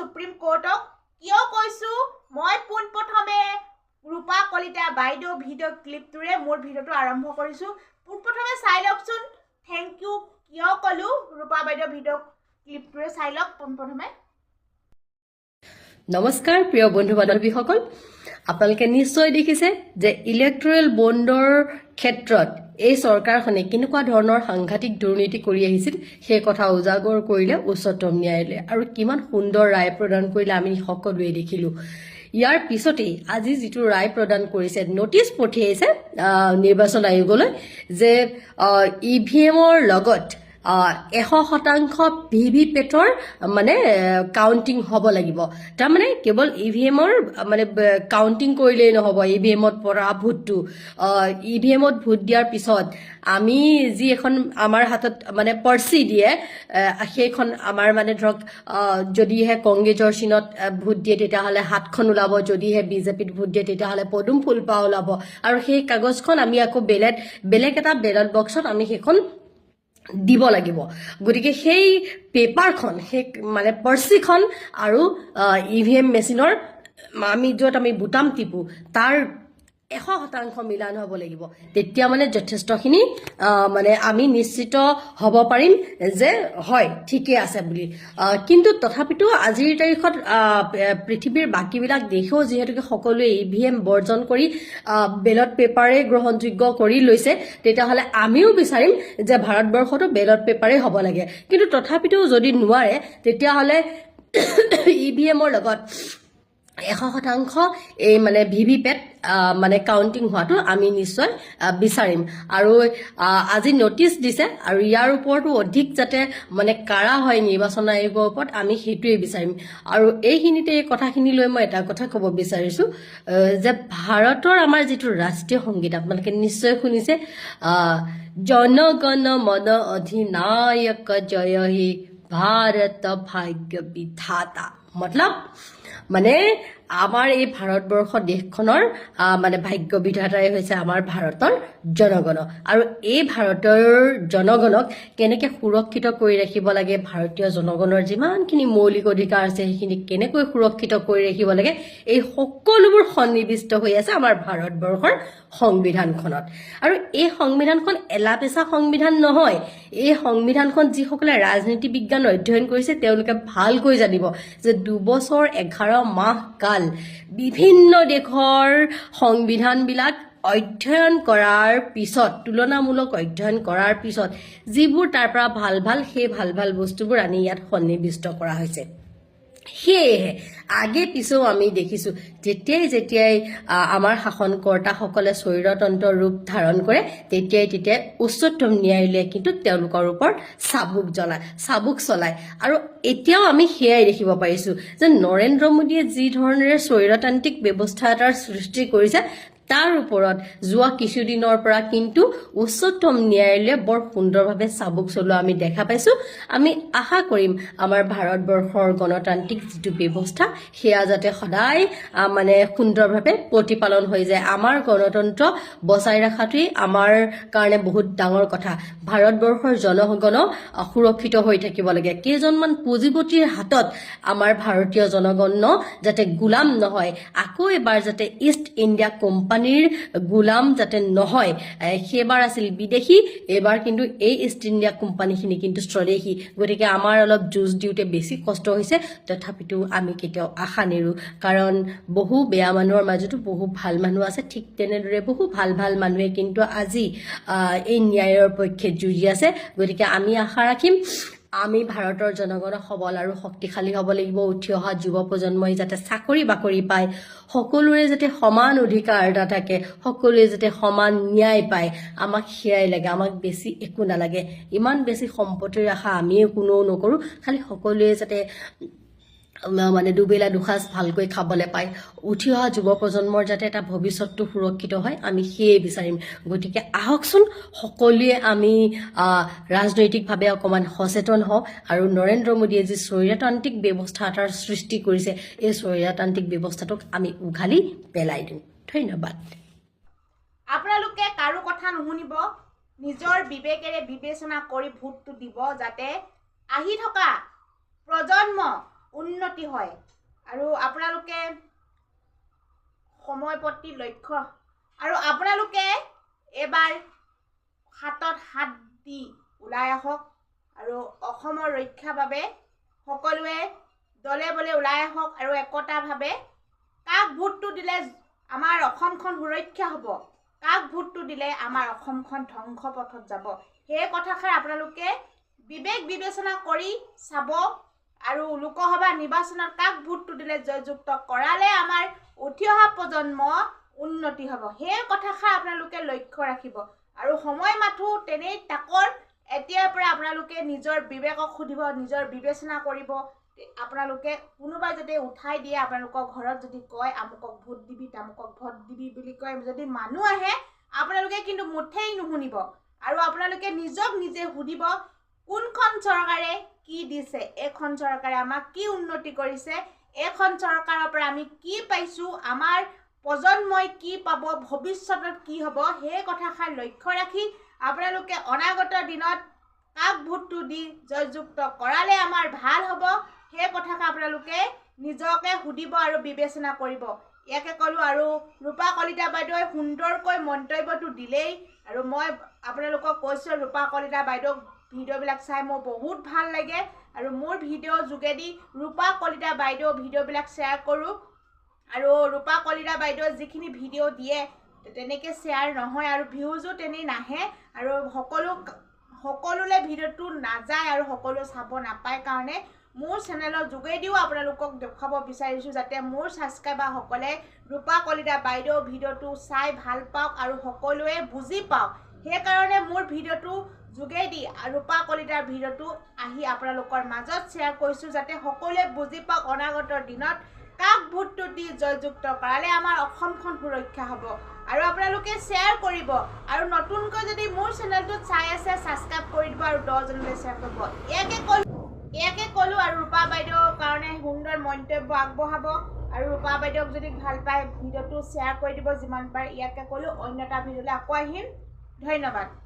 Supreme কোৰ্টক কিয় কৈছো মই পোনপ্ৰথমে ৰূপা কলিতা বাইদেউ ভিডিঅ' ক্লিপটোৰে মোৰ ভিডিঅ'টো আৰম্ভ কৰিছো পোনপ্ৰথমে চাই লওকচোন থেংক ইউ কিয় ক'লো ৰূপা বাইদেউ ভিডিঅ' ক্লিপটোৰে চাই লওক পোনপ্ৰথমে নমস্কাৰ প্ৰিয় বন্ধু বান্ধৱীসকল আপোনালোকে নিশ্চয় দেখিছে যে ইলেক্ট্ৰেল বণ্ডৰ ক্ষেত্ৰত এই চৰকাৰখনে কেনেকুৱা ধৰণৰ সাংঘাতিক দুৰ্নীতি কৰি আহিছিল সেই কথা উজাগৰ কৰিলে উচ্চতম ন্যায়ালয়ে আৰু কিমান সুন্দৰ ৰায় প্ৰদান কৰিলে আমি সকলোৱে দেখিলো ইয়াৰ পিছতেই আজি যিটো ৰায় প্ৰদান কৰিছে নটিচ পঠিয়াইছে নিৰ্বাচন আয়োগলৈ যে ইভিএমৰ লগত 100% ভিভিপেটৰ মানে কাউন্টিং হ'ব লাগিব তাৰমানে কেৱল ইভিএমৰ মানে কাউন্টিং কৰিলেই নহ'ব ইভিএমত পৰা ভোটটো ইভিএমত ভোট দিয়াৰ পিছত আমি যি এখন আমাৰ হাতত মানে পাৰ্চি দিয়ে সেইখন আমাৰ মানে ধৰক যদিহে কংগ্ৰেছৰ চিনত ভোট দিয়ে তেতিয়াহ'লে হাতখন ওলাব যদিহে বিজেপিত ভোট দিয়ে তেতিয়াহ'লে পদুম ফুলপাহ ওলাব আৰু সেই কাগজখন আমি আকৌ বেলেগ এটা বেলট বক্সত আমি সেইখন দিব লাগিব গতিকে সেই পেপাৰখন সেই মানে পাৰ্চিখন আৰু ইভিএম মেচিনৰ আমি য'ত আমি বুটাম টিপো তাৰ 100% মিলান হ'ব লাগিব তেতিয়া মানে যথেষ্টখিনি মানে আমি নিশ্চিত হ'ব পাৰিম যে হয় ঠিকই আছে বুলি কিন্তু তথাপিতো আজিৰ তাৰিখত পৃথিৱীৰ বাকীবিলাক দেশেও যিহেতুকে সকলোৱে ইভিএম বৰ্জন কৰি বেলট পেপাৰে গ্ৰহণযোগ্য কৰি লৈছে তেতিয়াহ'লে আমিও বিচাৰিম যে ভাৰতবৰ্ষতো বেলট পেপাৰে হ'ব লাগে কিন্তু তথাপিতো যদি নোৱাৰে তেতিয়াহ'লে ইভিএমৰ লগত 100% এই মানে ভিভিপেট মানে কাউন্টিং হোৱাটো আমি নিশ্চয় বিচাৰিম আৰু আজি নটিচ দিছে আৰু ইয়াৰ ওপৰতো অধিক যাতে মানে কাৰা হয় নিৰ্বাচন আয়োগৰ ওপৰত আমি সেইটোৱে বিচাৰিম আৰু এইখিনিতে এই কথাখিনি লৈ মই এটা কথা ক'ব বিচাৰিছো যে ভাৰতৰ আমাৰ যিটো ৰাষ্ট্ৰীয় সংগীত আপোনালোকে নিশ্চয় শুনিছে জনগণ মন অধিনায়ক জয় হে ভাৰত ভাগ্য বিধাতা মতলব মানে আমাৰ এই ভাৰতবৰ্ষ দেশখনৰ মানে ভাগ্য বিধাতাই হৈছে আমাৰ ভাৰতৰ জনগণ আৰু এই ভাৰতৰ জনগণক কেনেকৈ সুৰক্ষিত কৰি ৰাখিব লাগে ভাৰতীয় জনগণৰ যিমানখিনি মৌলিক অধিকাৰ আছে সেইখিনি কেনেকৈ সুৰক্ষিত কৰি ৰাখিব লাগে এই সকলোবোৰ সন্নিৱিষ্ট হৈ আছে আমাৰ ভাৰতবৰ্ষৰ সংবিধানখনত আৰু এই সংবিধানখন এলাপেচা সংবিধান নহয় এই সংবিধানখন যিসকলে ৰাজনীতি বিজ্ঞান অধ্যয়ন কৰিছে তেওঁলোকে ভালকৈ জানিব যে 2 বছৰ 11 মাহ কাল বিভিন্ন দেশৰ সংবিধানবিলাক অধ্যয়ন কৰাৰ পিছত তুলনামূলক অধ্যয়ন কৰাৰ পিছত যিবোৰ তাৰ পৰা ভাল সেই ভাল বস্তুবোৰ আনি ইয়াত সন্নিৱিষ্ট কৰা হৈছে সেয়েহে আগে পিছেও আমি দেখিছোঁ যেতিয়াই আমাৰ শাসনকৰ্তাসকলে স্বৈৰতন্ত্ৰৰ ৰূপ ধাৰণ কৰে তেতিয়াই উচ্চতম ন্যায়ালয়ে কিন্তু তেওঁলোকৰ ওপৰত চাবুক চলায় আৰু এতিয়াও আমি সেয়াই দেখিব পাৰিছোঁ যে নৰেন্দ্ৰ মোদীয়ে যি ধৰণেৰে স্বৈৰতান্ত্ৰিক ব্যৱস্থা এটাৰ সৃষ্টি কৰিছে তাৰ ওপৰত যোৱা কিছুদিনৰ পৰা কিন্তু উচ্চতম ন্যায়ালয়ে বৰ সুন্দৰভাৱে চাবুক চলোৱা আমি দেখা পাইছোঁ আমি আশা কৰিম আমাৰ ভাৰতবৰ্ষৰ গণতান্ত্ৰিক যিটো ব্যৱস্থা সেয়া যাতে সদায় মানে সুন্দৰভাৱে প্ৰতিপালন হৈ যায় আমাৰ গণতন্ত্ৰ বচাই ৰখাটোৱেই আমাৰ কাৰণে বহুত ডাঙৰ কথা ভাৰতবৰ্ষৰ জনগণ সুৰক্ষিত হৈ থাকিব লাগে কেইজনমান পুঁজিপতিৰ হাতত আমাৰ ভাৰতীয় জনগণ যাতে গোলাম নহয় আকৌ এবাৰ যাতে ইষ্ট ইণ্ডিয়া কোম্পানীৰ গোলাম যাতে নহয় সেইবাৰ আছিল বিদেশী এবাৰ কিন্তু এই ইষ্ট ইণ্ডিয়া কোম্পানীখিনি কিন্তু স্বদেশী গতিকে আমাৰ অলপ যুঁজ দিওঁতে বেছি কষ্ট হৈছে তথাপিতো আমি কেতিয়াও আশা নেৰো কাৰণ বহু বেয়া মানুহৰ মাজতো বহু ভাল মানুহ আছে ঠিক তেনেদৰে বহু ভাল মানুহে কিন্তু আজি এই ন্যায়ৰ পক্ষে যুঁজি আছে গতিকে আমি আশা ৰাখিম আমি ভাৰতৰ জনগণ সবল আৰু শক্তিশালী হ'ব লাগিব উঠি অহা যুৱ প্ৰজন্মই যাতে চাকৰি বাকৰি পায় সকলোৰে যাতে সমান অধিকাৰ এটা থাকে সকলোৱে যাতে সমান ন্যায় পায় আমাক সেয়াই লাগে আমাক বেছি একো নালাগে ইমান বেছি সম্পত্তিৰ আশা আমিও কোনেও নকৰোঁ খালি সকলোৱে যাতে মানে দুবেলা দুসাঁজ ভালকৈ খাবলৈ পায় উঠি অহা যুৱ প্ৰজন্মৰ যাতে এটা ভৱিষ্যতটো সুৰক্ষিত হয় আমি সেয়ে বিচাৰিম গতিকে আহকচোন সকলোৱে আমি ৰাজনৈতিকভাৱে অকণমান সচেতন হওঁ আৰু নৰেন্দ্ৰ মোদীয়ে যি স্বৈৰতান্ত্ৰিক ব্যৱস্থা এটাৰ সৃষ্টি কৰিছে এই স্বৈৰতান্ত্ৰিক ব্যৱস্থাটোক আমি উঘালি পেলাই দিওঁ ধন্যবাদ আপোনালোকে কাৰো কথা নুশুনিব নিজৰ বিবেকেৰে বিবেচনা কৰি ভোটটো দিব যাতে আহি থকা প্ৰজন্ম উন্নতি হয় আৰু আপোনালোকে সময় প্ৰতি লক্ষ্য আৰু আপোনালোকে এবাৰ হাতত হাত দি ওলাই আহক আৰু অসমৰ ৰক্ষাৰ বাবে সকলোৱে দলে বলে ওলাই আহক আৰু একতাভাৱে কাক ভোটটো দিলে আমাৰ অসমখন সুৰক্ষা হ'ব, কাক ভোটটো দিলে আমাৰ অসমখন ধ্বংস পথত যাব, সেই কথাষাৰ আপোনালোকে বিবেক বিবেচনা কৰি চাব আৰু লোকসভা নিৰ্বাচনত কাক ভোটটো দিলে জয়যুক্ত কৰালে আমাৰ উঠি অহা প্ৰজন্ম উন্নতি হ'ব, সেই কথাষাৰ আপোনালোকে লক্ষ্য ৰাখিব আৰু সময় মাথো তেনেই তাকৰ এতিয়াৰ পৰা আপোনালোকে নিজৰ বিবেকক সুধিব, নিজৰ বিবেচনা কৰিব। আপোনালোকে কোনোবাই যদি উঠাই দিয়ে আপোনালোকৰ ঘৰত যদি কয় আমুকক ভোট দিবি তামুকক ভোট দিবি বুলি কয়, যদি মানুহ আহে আপোনালোকে কিন্তু মুঠেই নুশুনিব আৰু আপোনালোকে নিজক নিজে সুধিব কোনখন চৰকাৰে কি দিছে, এইখন চৰকাৰে আমাক কি উন্নতি কৰিছে, এইখন চৰকাৰৰ পৰা আমি কি পাইছোঁ, আমাৰ প্ৰজন্মই কি পাব, ভৱিষ্যতত কি হ'ব, সেই কথাষাৰ লক্ষ্য ৰাখি আপোনালোকে অনাগত দিনত কাক ভোটটো দি জয়যুক্ত কৰালে আমাৰ ভাল হ'ব, সেই কথাষাৰ আপোনালোকে নিজকে সুধিব আৰু বিবেচনা কৰিব। ইয়াকে ক'লোঁ আৰু ৰূপা কলিতা বাইদেৱে সুন্দৰকৈ মন্তব্যটো দিলেই আৰু মই আপোনালোকক কৈছোঁ ৰূপা কলিতা বাইদেউক ভিডিঅ'বিলাক চাই মোৰ বহুত ভাল লাগে আৰু মোৰ ভিডিঅ'ৰ যোগেদি ৰূপা কলিতা বাইদেউৰ ভিডিঅ'বিলাক শ্বেয়াৰ কৰোঁ আৰু ৰূপা কলিতা বাইদেৱে যিখিনি ভিডিঅ' দিয়ে তেনেকৈ শ্বেয়াৰ নহয় আৰু ভিউজো তেনেই নাহে আৰু সকলোলৈ ভিডিঅ'টো নাযায় আৰু সকলোৱে চাব নাপায় কাৰণে মোৰ চেনেলৰ যোগেদিও আপোনালোকক দেখুৱাব বিচাৰিছোঁ যাতে মোৰ ছাবস্ক্ৰাইবাৰসকলে ৰূপা কলিতা বাইদেউৰ ভিডিঅ'টো চাই ভাল পাওক আৰু সকলোৱে বুজি পাওক, সেইকাৰণে মোৰ ভিডিঅ'টো যোগেদি ৰূপা কলিতাৰ ভিডিঅ'টো আহি আপোনালোকৰ মাজত শ্বেয়াৰ কৰিছোঁ যাতে সকলোৱে বুজি পাওক অনাগত দিনত কাক ভোটটো দি জয়যুক্ত কৰালে আমাৰ অসমখন সুৰক্ষা হ'ব আৰু আপোনালোকে শ্বেয়াৰ কৰিব আৰু নতুনকৈ যদি মোৰ চেনেলটোত চাই আছে ছাবস্ক্ৰাইব কৰি দিব আৰু 10 জনলৈ শ্বেয়াৰ কৰিব। ইয়াকে ক'লোঁ আৰু ৰূপা বাইদেউৰ কাৰণে সুন্দৰ মন্তব্য আগবঢ়াব আৰু ৰূপা বাইদেউক যদি ভাল পায় ভিডিঅ'টো শ্বেয়াৰ কৰি দিব যিমান পাৰে। ইয়াকে ক'লোঁ, অন্য এটা ভিডিঅ'লৈ আকৌ আহিম। ধন্যবাদ।